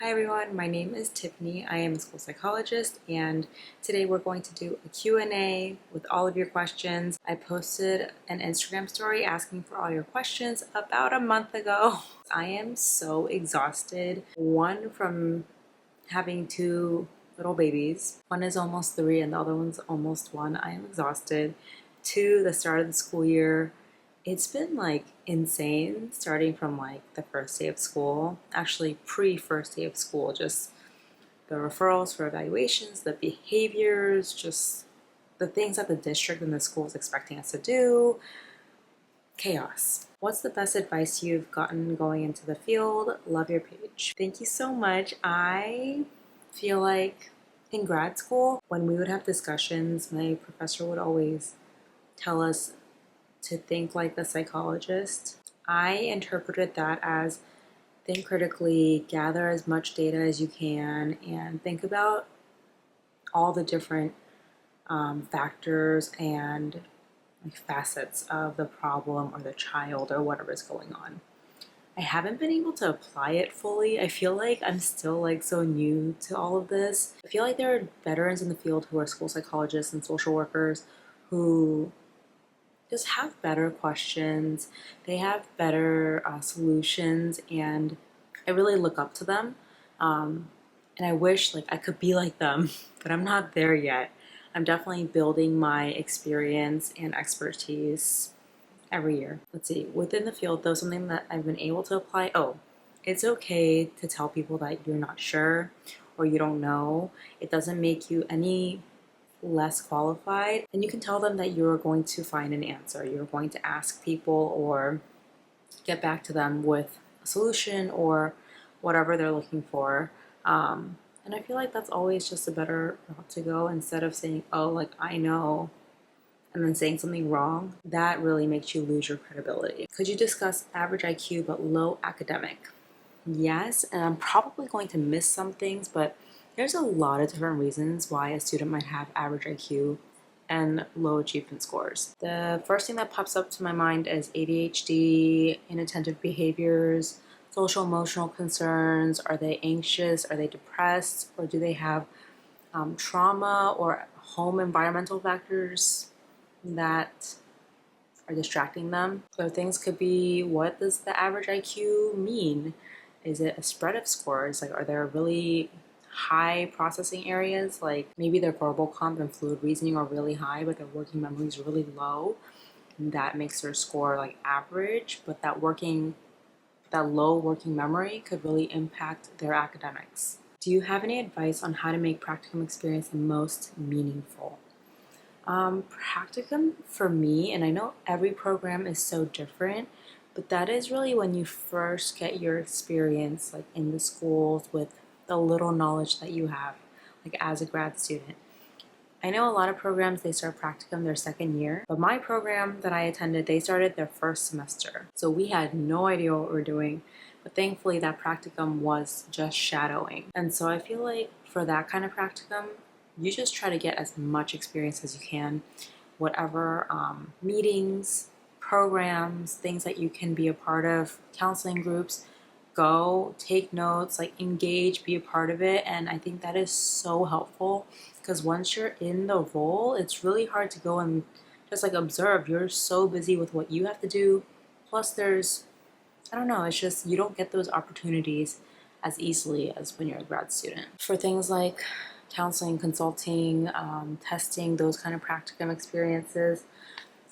Hi everyone, my name is Tiffany. I am a school psychologist and today we're going to do a Q&A with all of your questions. I posted an Instagram story asking for all your questions about a month ago. I am so exhausted. One, from having two little babies. One is almost 3 and the other one's almost 1. I am exhausted. 2, the start of the school year. It's been like insane starting from like the first day of school, actually pre-first day of school, just the referrals for evaluations, the behaviors, just the things that the district and the school is expecting us to do. Chaos. What's the best advice you've gotten going into the field? Love your page. Thank you so much. I feel like in grad school, when we would have discussions, my professor would always tell us to think like the psychologist. I interpreted that as think critically, gather as much data as you can, and think about all the different factors and facets of the problem or the child or whatever is going on. I haven't been able to apply it fully. I feel like I'm still like so new to all of this. I feel like there are veterans in the field who are school psychologists and social workers who just have better questions. They have better solutions, and I really look up to them. And I wish like I could be like them, but I'm not there yet. I'm definitely building my experience and expertise every year. Let's see, within the field though, something that I've been able to apply, it's okay to tell people that you're not sure or you don't know. It doesn't make you any less qualified, and you can tell them that you're going to find an answer. You're going to ask people or get back to them with a solution or whatever they're looking for. And I feel like that's always just a better route to go instead of saying, oh, like I know, and then saying something wrong. That really makes you lose your credibility. Could you discuss average IQ but low academic? Yes, and I'm probably going to miss some things, but there's a lot of different reasons why a student might have average IQ and low achievement scores. The first thing that pops up to my mind is ADHD, inattentive behaviors, social emotional concerns. Are they anxious? Are they depressed? Or do they have trauma or home environmental factors that are distracting them? So things could be, what does the average IQ mean? Is it a spread of scores? Like, are there really high processing areas? Like maybe their verbal comp and fluid reasoning are really high, but their working memory is really low. And that makes their score like average, but that low working memory could really impact their academics. Do you have any advice on how to make practicum experience the most meaningful? Practicum for me, and I know every program is so different, but that is really when you first get your experience like in the schools with the little knowledge that you have like as a grad student. I know a lot of programs, they start practicum their second year, but my program that I attended, they started their first semester. So we had no idea what we were doing, but thankfully that practicum was just shadowing. And so I feel like for that kind of practicum, you just try to get as much experience as you can, whatever meetings, programs, things that you can be a part of, counseling groups, go take notes, like engage, be a part of it. And I think that is so helpful because once you're in the role, it's really hard to go and just like observe. You're so busy with what you have to do. Plus there's, I don't know, it's just you don't get those opportunities as easily as when you're a grad student. For things like counseling, consulting, testing, those kind of practicum experiences,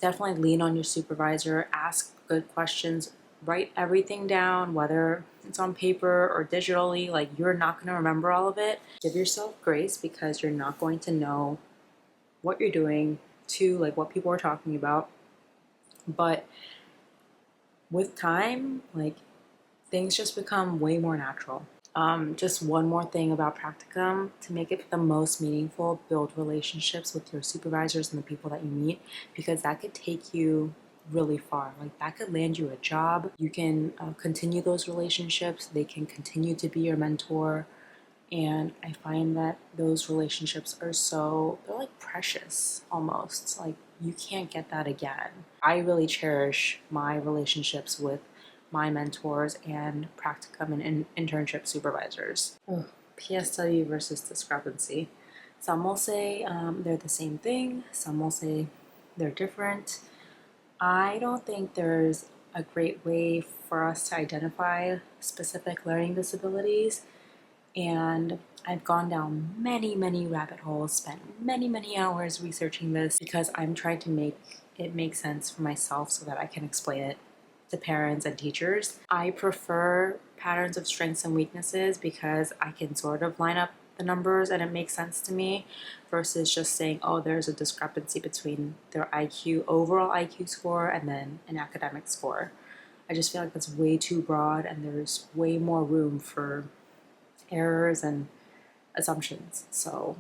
definitely lean on your supervisor, ask good questions, write everything down, whether it's on paper or digitally. Like, you're not going to remember all of it. Give yourself grace because you're not going to know what you're doing to like what people are talking about. But with time, like things just become way more natural. Just one more thing about practicum to make it the most meaningful: build relationships with your supervisors and the people that you meet, because that could take you really far. Like that could land you a job. You can continue those relationships. They can continue to be your mentor. And I find that those relationships are they're like precious almost. Like you can't get that again. I really cherish my relationships with my mentors and practicum and internship supervisors. Oh, PSW versus discrepancy. Some will say they're the same thing, some will say they're different. I don't think there's a great way for us to identify specific learning disabilities, and I've gone down many rabbit holes, spent many hours researching this because I'm trying to make it make sense for myself so that I can explain it to parents and teachers. I prefer patterns of strengths and weaknesses because I can sort of line up the numbers and it makes sense to me, versus just saying, oh, there's a discrepancy between their IQ, overall IQ score, and then an academic score. I just feel like that's way too broad and there's way more room for errors and assumptions. So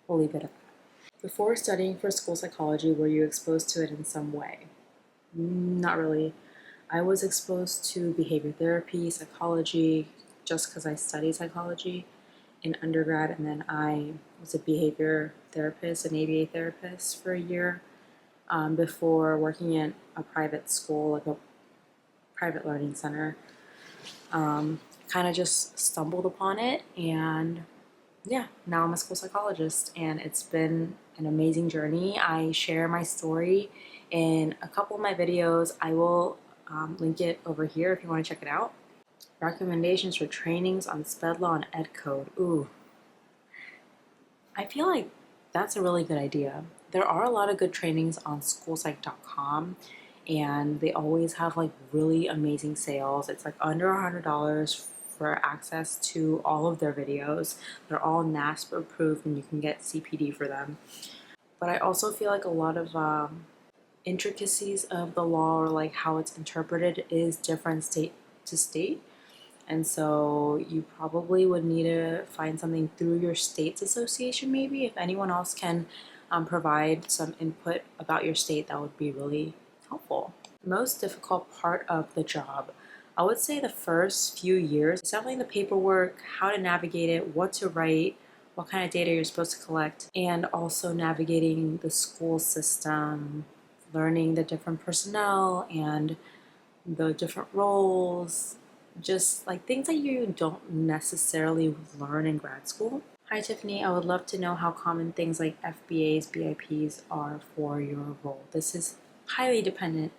we'll leave it at that. Before studying for school psychology, were you exposed to it in some way? Not really. I was exposed to behavior therapy, psychology, just because I studied psychology in undergrad, and then I was a behavior therapist, an ABA therapist for a year before working in a private school, like a private learning center. Kind of just stumbled upon it, and yeah, now I'm a school psychologist, and it's been an amazing journey. I share my story in a couple of my videos. I will link it over here if you want to check it out. Recommendations for trainings on SPED law and ed code. Ooh, I feel like that's a really good idea. There are a lot of good trainings on schoolpsych.com, and they always have like really amazing sales. It's like under $100 for access to all of their videos. They're all NASP approved and you can get CPD for them. But I also feel like a lot of intricacies of the law, or like how it's interpreted, is different state to state. And so you probably would need to find something through your state's association maybe. If anyone else can provide some input about your state, that would be really helpful. Most difficult part of the job. I would say the first few years, it's definitely the paperwork, how to navigate it, what to write, what kind of data you're supposed to collect, and also navigating the school system, learning the different personnel and the different roles, just like things that you don't necessarily learn in grad school. Hi Tiffany, I would love to know how common things like FBAs, BIPs are for your role. This is highly dependent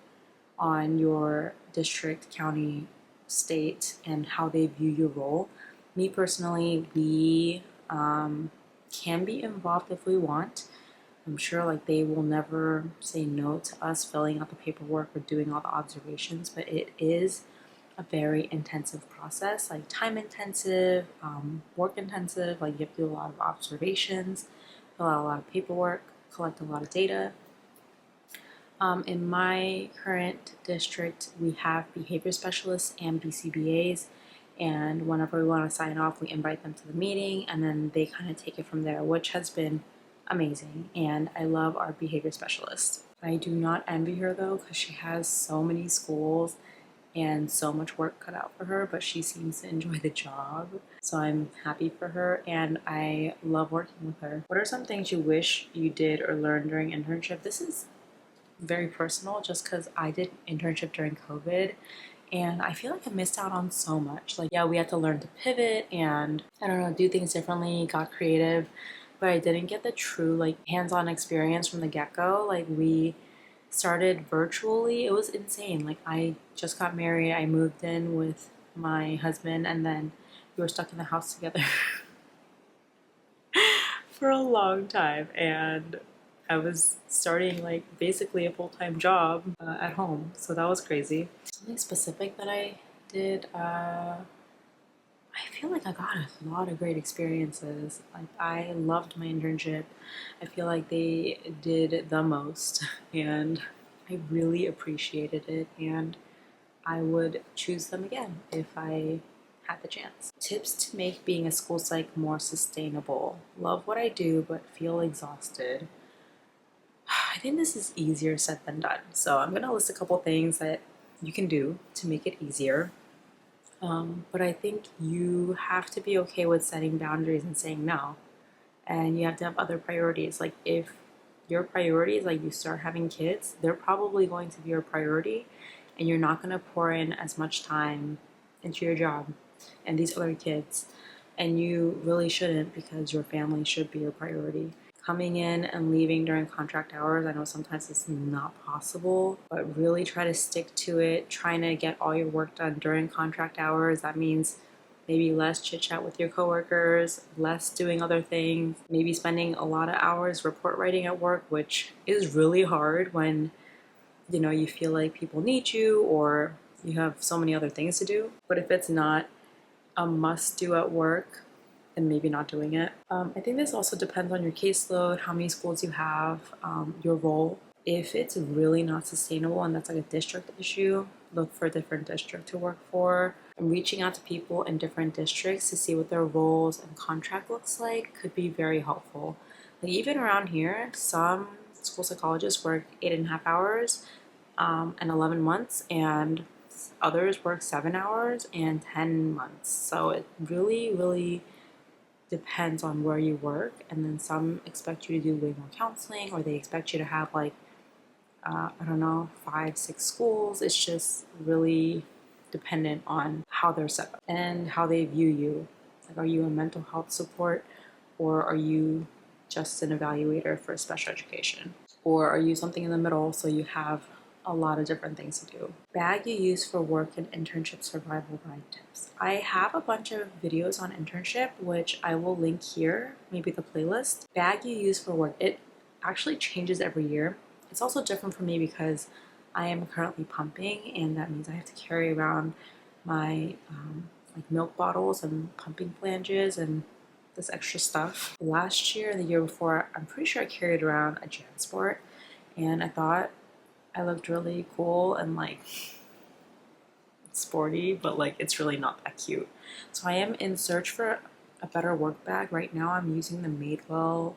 on your district, county, state, and how they view your role. Me personally, we can be involved if we want. I'm sure like they will never say no to us filling out the paperwork or doing all the observations, but it is a very intensive process, like time intensive, work intensive. Like you have to do a lot of observations, fill out a lot of paperwork, collect a lot of data. In my current district, we have behavior specialists and BCBAs, and whenever we want to sign off, we invite them to the meeting, and then they kind of take it from there, which has been amazing. And I love our behavior specialist. I do not envy her though, because she has so many schools and so much work cut out for her, but she seems to enjoy the job. So I'm happy for her and I love working with her. What are some things you wish you did or learned during internship? This is very personal just because I did internship during COVID and I feel like I missed out on so much. Like, yeah, we had to learn to pivot and I don't know, do things differently, got creative, but I didn't get the true like hands-on experience from the get-go. Like we started virtually. It was insane. Like I just got married, I moved in with my husband, and then we were stuck in the house together for a long time, and I was starting like basically a full-time job at home, so that was crazy. Something specific that I did, I feel like I got a lot of great experiences. Like I loved my internship. I feel like they did the most and I really appreciated it and I would choose them again if I had the chance. Tips to make being a school psych more sustainable. Love what I do but feel exhausted. I think this is easier said than done. So I'm gonna list a couple things that you can do to make it easier. But I think you have to be okay with setting boundaries and saying no. And you have to have other priorities. Like if your priorities, like you start having kids, they're probably going to be your priority. and you're not going to pour in as much time into your job and these other kids. And you really shouldn't, because your family should be your priority. Coming in and leaving during contract hours, I know sometimes it's not possible, but really try to stick to it, trying to get all your work done during contract hours. That means maybe less chit chat with your coworkers, less doing other things, maybe spending a lot of hours report writing at work, which is really hard when, you know, you feel like people need you or you have so many other things to do. But if it's not a must do at work, and maybe not doing it. I think this also depends on your caseload, how many schools you have, your role. If it's really not sustainable and that's like a district issue, look for a different district to work for. And reaching out to people in different districts to see what their roles and contract looks like could be very helpful. Like even around here, some school psychologists work 8.5 hours and 11 months, and others work 7 hours and 10 months. So it really depends on where you work. And then some expect you to do way more counseling, or they expect you to have like I don't know, 5-6 schools. It's just really dependent on how they're set up and how they view you. Like, are you a mental health support, or are you just an evaluator for special education, or are you something in the middle, so you have a lot of different things to do. Bag you use for work and internship survival guide tips. I have a bunch of videos on internship, which I will link here, maybe the playlist. Bag you use for work. It actually changes every year. It's also different for me because I am currently pumping, and that means I have to carry around my like milk bottles and pumping flanges and this extra stuff. Last year and the year before, I'm pretty sure I carried around a JanSport, and I thought I looked really cool and like sporty, but like it's really not that cute. So I am in search for a better work bag. Right now I'm using the Madewell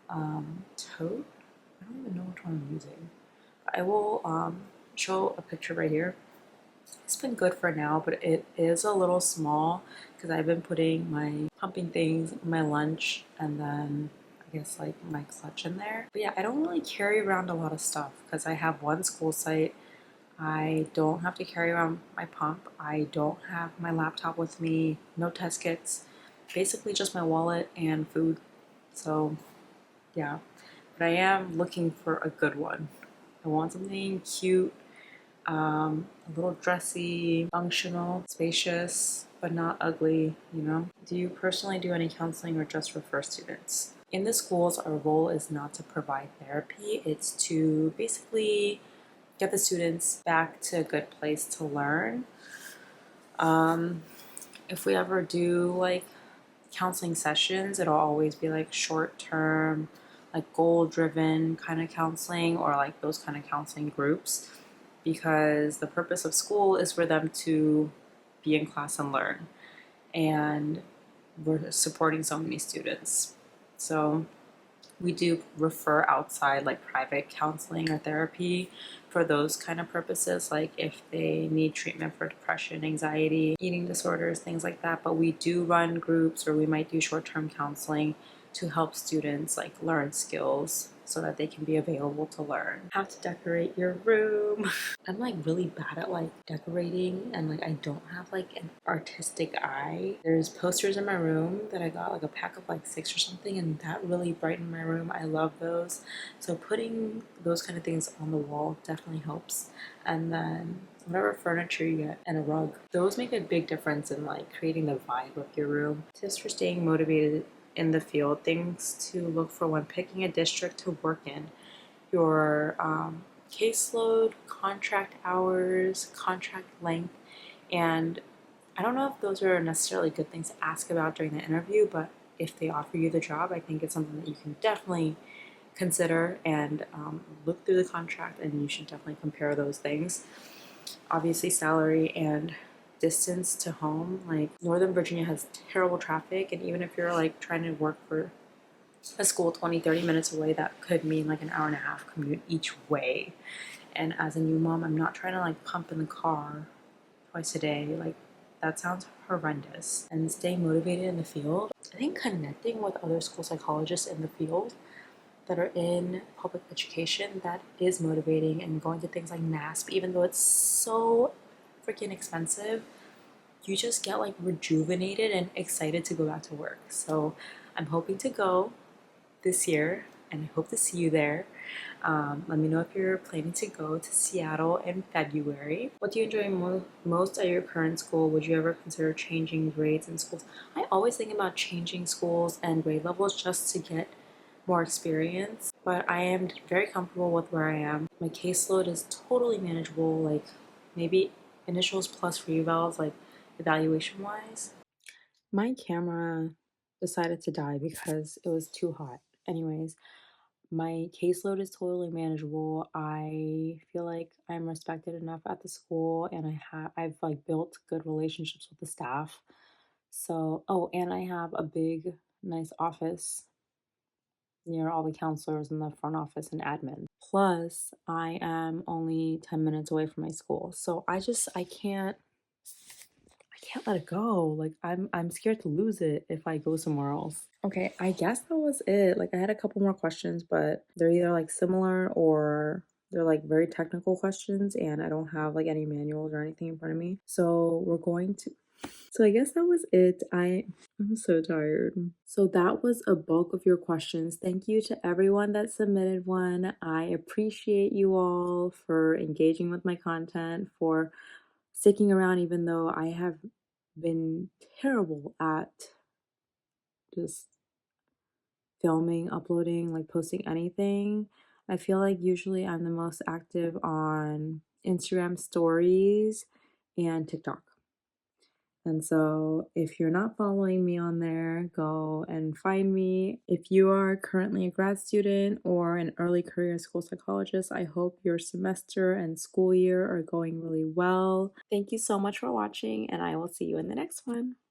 tote. I don't even know which one I'm using. I will show a picture right here. It's been good for now, but it is a little small because I've been putting my pumping things, my lunch, and then I guess like my clutch in there. But yeah, I don't really carry around a lot of stuff because I have one school site. I don't have to carry around my pump. I don't have my laptop with me, no test kits, basically just my wallet and food. So yeah, but I am looking for a good one. I want something cute, a little dressy, functional, spacious, but not ugly, you know? Do you personally do any counseling or just refer students? In the schools, our role is not to provide therapy. It's to basically get the students back to a good place to learn. If we ever do like counseling sessions, it'll always be like short-term, like goal-driven kind of counseling, or like those kind of counseling groups, because the purpose of school is for them to be in class and learn, and we're supporting so many students. So we do refer outside like private counseling or therapy for those kind of purposes, like if they need treatment for depression, anxiety, eating disorders, things like that. But we do run groups, or we might do short-term counseling to help students like learn skills so that they can be available to learn. How to decorate your room. I'm like really bad at like decorating, and like I don't have like an artistic eye. There's posters in my room that I got like a pack of like 6 or something, and that really brightened my room. I love those. So putting those kind of things on the wall definitely helps. And then whatever furniture you get and a rug, those make a big difference in like creating the vibe of your room. Tips for staying motivated in the field, things to look for when picking a district to work in: your caseload, contract hours, contract length. And I don't know if those are necessarily good things to ask about during the interview, but if they offer you the job, I think it's something that you can definitely consider and look through the contract, and you should definitely compare those things. Obviously, salary and distance to home. Like Northern Virginia has terrible traffic, and even if you're like trying to work for a school 20-30 minutes away, that could mean like an hour-and-a-half commute each way. And as a new mom, I'm not trying to like pump in the car twice a day. Like that sounds horrendous. And staying motivated in the field, I think connecting with other school psychologists in the field that are in public education, that is motivating. And going to things like NASP, even though it's so freaking expensive, you just get like rejuvenated and excited to go back to work. So I'm hoping to go this year and I hope to see you there. Let me know if you're planning to go to Seattle in February. What do you enjoy most at your current school? Would you ever consider changing grades in schools? I always think about changing schools and grade levels just to get more experience, but I am very comfortable with where I am. My caseload is totally manageable, like maybe initials plus revals, like evaluation wise. My camera decided to die because it was too hot. Anyways, my caseload is totally manageable. I feel like I'm respected enough at the school and I've like built good relationships with the staff. So, oh, and I have a big nice office near all the counselors in the front office and admin. Plus, I am only 10 minutes away from my school. So I can't let it go. Like I'm scared to lose it if I go somewhere else. Okay, I guess that was it. Like I had a couple more questions, but they're either like similar or they're like very technical questions and I don't have like any manuals or anything in front of me. So I guess that was it. I'm so tired. So that was a bulk of your questions. Thank you to everyone that submitted one. I appreciate you all for engaging with my content, for sticking around even though I have been terrible at just filming, uploading, like posting anything. I feel like usually I'm the most active on Instagram stories and TikTok. And so if you're not following me on there, go and find me. If you are currently a grad student or an early career school psychologist, I hope your semester and school year are going really well. Thank you so much for watching, and I will see you in the next one.